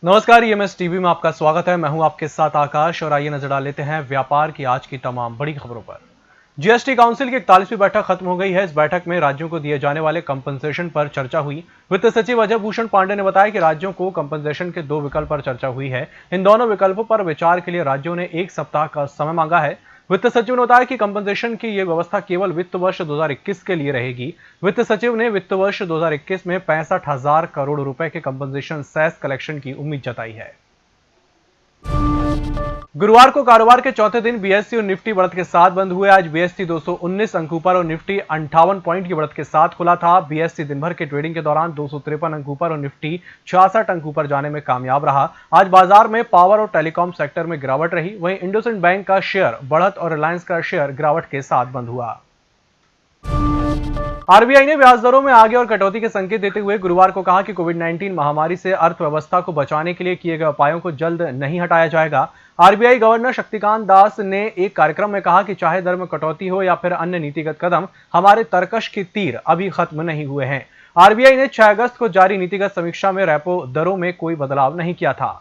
नमस्कार, EMS TV में आपका स्वागत है। मैं हूं आपके साथ आकाश और आइए नजर डाल लेते हैं व्यापार की आज की तमाम बड़ी खबरों पर। जीएसटी काउंसिल की 41वीं बैठक खत्म हो गई है। इस बैठक में राज्यों को दिए जाने वाले कंपनसेशन पर चर्चा हुई। वित्त सचिव अजय भूषण पांडे ने बताया कि राज्यों को कंपनसेशन के 2 विकल्प पर चर्चा हुई है। इन दोनों विकल्पों पर विचार के लिए राज्यों ने 1 सप्ताह का समय मांगा है। वित्त सचिव ने बताया कि कंपनसेशन की यह व्यवस्था केवल वित्त वर्ष 2021 के लिए रहेगी। वित्त सचिव ने वित्त वर्ष 2021 में 65,000 करोड़ रुपए के कंपनसेशन सेस कलेक्शन की उम्मीद जताई है। गुरुवार को कारोबार के चौथे दिन बीएसई और निफ्टी बढ़त के साथ बंद हुए। आज बीएसई 219 अंक ऊपर और निफ्टी 58 पॉइंट की बढ़त के साथ खुला था। बीएसई दिन भर के ट्रेडिंग के दौरान 253 अंक ऊपर और निफ्टी 66 अंक ऊपर जाने में कामयाब रहा। आज बाजार में पावर और टेलीकॉम सेक्टर में गिरावट रही। वहीं इंडसइंड बैंक का शेयर बढ़त और रिलायंस का शेयर गिरावट के साथ बंद हुआ। आरबीआई ने ब्याज दरों में आगे और कटौती के संकेत देते हुए गुरुवार को कहा कि कोविड-19 महामारी से अर्थव्यवस्था को बचाने के लिए किए गए उपायों को जल्द नहीं हटाया जाएगा। आरबीआई गवर्नर शक्तिकांत दास ने एक कार्यक्रम में कहा कि चाहे दर में कटौती हो या फिर अन्य नीतिगत कदम, हमारे तरकश के तीर अभी खत्म नहीं हुए हैं। आरबीआई ने 6 अगस्त को जारी नीतिगत समीक्षा में रेपो दरों में कोई बदलाव नहीं किया था।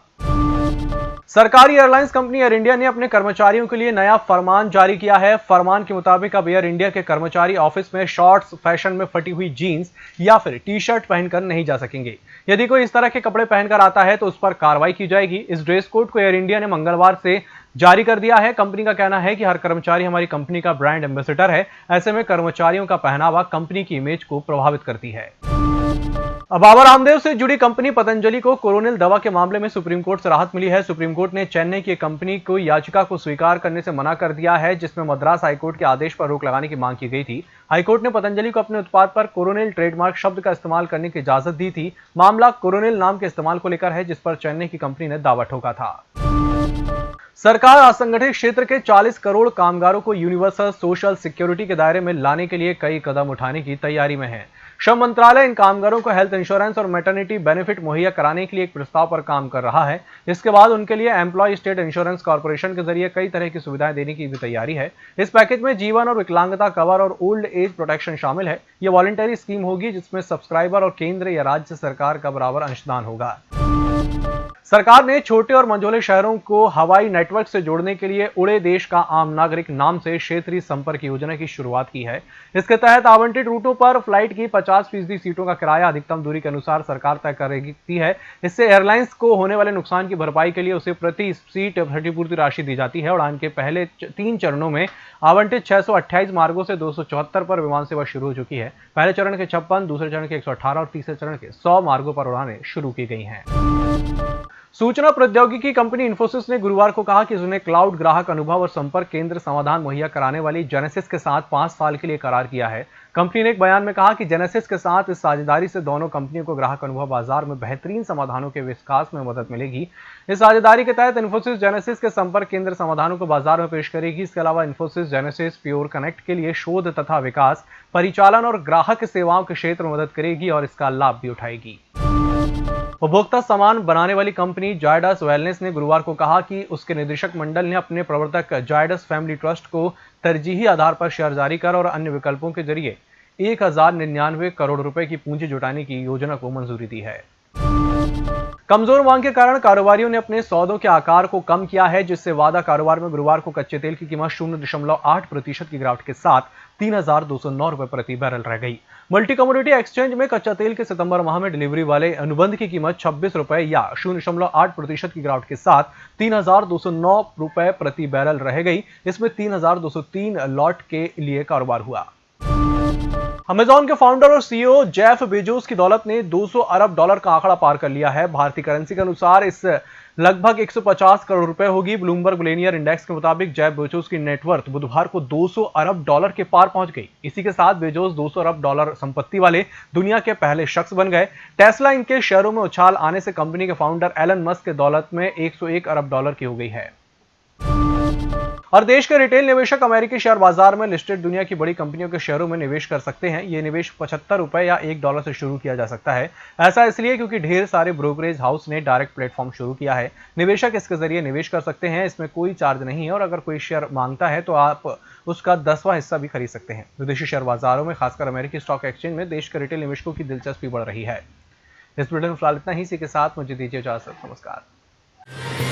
सरकारी एयरलाइंस कंपनी एयर इंडिया ने अपने कर्मचारियों के लिए नया फरमान जारी किया है। फरमान के मुताबिक अब एयर इंडिया के कर्मचारी ऑफिस में शॉर्ट्स, फैशन में फटी हुई जीन्स या फिर टी शर्ट पहनकर नहीं जा सकेंगे। यदि कोई इस तरह के कपड़े पहनकर आता है तो उस पर कार्रवाई की जाएगी। इस ड्रेस कोड को एयर इंडिया ने मंगलवार से जारी कर दिया है। कंपनी का कहना है कि हर कर्मचारी हमारी कंपनी का ब्रांड एम्बेसडर है। ऐसे में कर्मचारियों का पहनावा कंपनी की इमेज को प्रभावित करती है। अब बाबा रामदेव से जुड़ी कंपनी पतंजलि को कोरोनिल दवा के मामले में सुप्रीम कोर्ट से राहत मिली है। सुप्रीम कोर्ट ने चेन्नई की कंपनी को याचिका को स्वीकार करने से मना कर दिया है, जिसमें मद्रास हाईकोर्ट के आदेश पर रोक लगाने की मांग की गई थी। हाईकोर्ट ने पतंजलि को अपने उत्पाद पर कोरोनिल ट्रेडमार्क शब्द का इस्तेमाल करने की इजाजत दी थी। मामला कोरोनिल नाम के इस्तेमाल को लेकर है, जिस पर चेन्नई की कंपनी ने दावा ठोका था। सरकार असंगठित क्षेत्र के 40 करोड़ कामगारों को यूनिवर्सल सोशल सिक्योरिटी के दायरे में लाने के लिए कई कदम उठाने की तैयारी में है। श्रम मंत्रालय इन कामगारों को हेल्थ इंश्योरेंस और मैटरनिटी बेनिफिट मुहैया कराने के लिए एक प्रस्ताव पर काम कर रहा है। इसके बाद उनके लिए एम्प्लॉय स्टेट इंश्योरेंस कॉर्पोरेशन के जरिए कई तरह की सुविधाएं देने की भी तैयारी है। इस पैकेज में जीवन और विकलांगता कवर और ओल्ड एज प्रोटेक्शन शामिल है। यह वॉलंटरी स्कीम होगी, जिसमें सब्सक्राइबर और केंद्र या राज्य सरकार का बराबर अंशदान होगा। सरकार ने छोटे और मंझोले शहरों को हवाई नेटवर्क से जोड़ने के लिए उड़े देश का आम नागरिक नाम से क्षेत्रीय संपर्क योजना की शुरुआत की है। इसके तहत आवंटित रूटों पर फ्लाइट की 50% सीटों का किराया अधिकतम दूरी के अनुसार सरकार तय करती है। इससे एयरलाइंस को होने वाले नुकसान की भरपाई के लिए उसे प्रति सीट क्षतिपूर्ति राशि दी जाती है। उड़ान के पहले 3 चरणों में आवंटित 628 मार्गों से 274 पर विमान सेवा शुरू हो चुकी है। पहले चरण के 56, दूसरे चरण के 118 और तीसरे चरण के 100 मार्गों पर उड़ानें शुरू की गई हैं। सूचना प्रौद्योगिकी कंपनी इंफोसिस ने गुरुवार को कहा कि उसने क्लाउड ग्राहक अनुभव और संपर्क केंद्र समाधान मुहैया कराने वाली जेनेसिस के साथ 5 साल के लिए करार किया है। कंपनी ने एक बयान में कहा कि जेनेसिस के साथ इस साझेदारी से दोनों कंपनियों को ग्राहक अनुभव बाजार में बेहतरीन समाधानों के विकास में मदद मिलेगी। इस साझेदारी के तहत इंफोसिस जेनेसिस के संपर्क केंद्र समाधानों को बाजार में पेश करेगी। इसके अलावा इंफोसिस जेनेसिस प्योर कनेक्ट के लिए शोध तथा विकास, परिचालन और ग्राहक सेवाओं के क्षेत्र में मदद करेगी और इसका लाभ भी उठाएगी। उपभोक्ता सामान बनाने वाली कंपनी जायडस वेलनेस ने गुरुवार को कहा कि उसके निदेशक मंडल ने अपने प्रवर्तक जायडस फैमिली ट्रस्ट को तरजीही आधार पर शेयर जारी कर और अन्य विकल्पों के जरिए 1099 करोड़ रुपए की पूंजी जुटाने की योजना को मंजूरी दी है। कमजोर मांग के कारण कारोबारियों ने अपने सौदों के आकार को कम किया है, जिससे वादा कारोबार में गुरुवार को कच्चे तेल की कीमत 0.8% की गिरावट के साथ 3,209 रुपए प्रति बैरल रह गई। मल्टी कमोडिटी एक्सचेंज में कच्चा तेल के सितंबर माह में डिलीवरी वाले अनुबंध की कीमत 26 रुपए या 0.8% की गिरावट के साथ 3,209 रुपए प्रति बैरल रह गई। इसमें 3,203 लॉट के लिए कारोबार हुआ। अमेज़न के फाउंडर और सीईओ जेफ बेजोस की दौलत ने $200 अरब का आंकड़ा पार कर लिया है। भारतीय करेंसी के अनुसार इस लगभग 150 करोड़ रुपए होगी। ब्लूमबर्ग बिलियनियर इंडेक्स के मुताबिक जेफ बेजोस की नेटवर्थ बुधवार को $200 अरब के पार पहुंच गई। इसी के साथ बेजोस $200 अरब संपत्ति वाले दुनिया के पहले शख्स बन गए। टेस्ला इनके शेयरों में उछाल आने से कंपनी के फाउंडर एलन मस्क के दौलत में $101 अरब की हो गई है। और देश के रिटेल निवेशक अमेरिकी शेयर बाजार में लिस्टेड दुनिया की बड़ी कंपनियों के शेयरों में निवेश कर सकते हैं। ये निवेश 75 रुपए या $1 से शुरू किया जा सकता है। ऐसा इसलिए क्योंकि ढेर सारे ब्रोकरेज हाउस ने डायरेक्ट प्लेटफॉर्म शुरू किया है। निवेशक इसके जरिए निवेश कर सकते हैं। इसमें कोई चार्ज नहीं है और अगर कोई शेयर मांगता है तो आप उसका 10वां हिस्सा भी खरीद सकते हैं। विदेशी शेयर बाजारों में खासकर अमेरिकी स्टॉक एक्सचेंज में देश के रिटेल निवेशकों की दिलचस्पी बढ़ रही है। इस वीडियो में फिलहाल इतना ही। इसी के साथ मुझे दीजिए इजाजत। नमस्कार।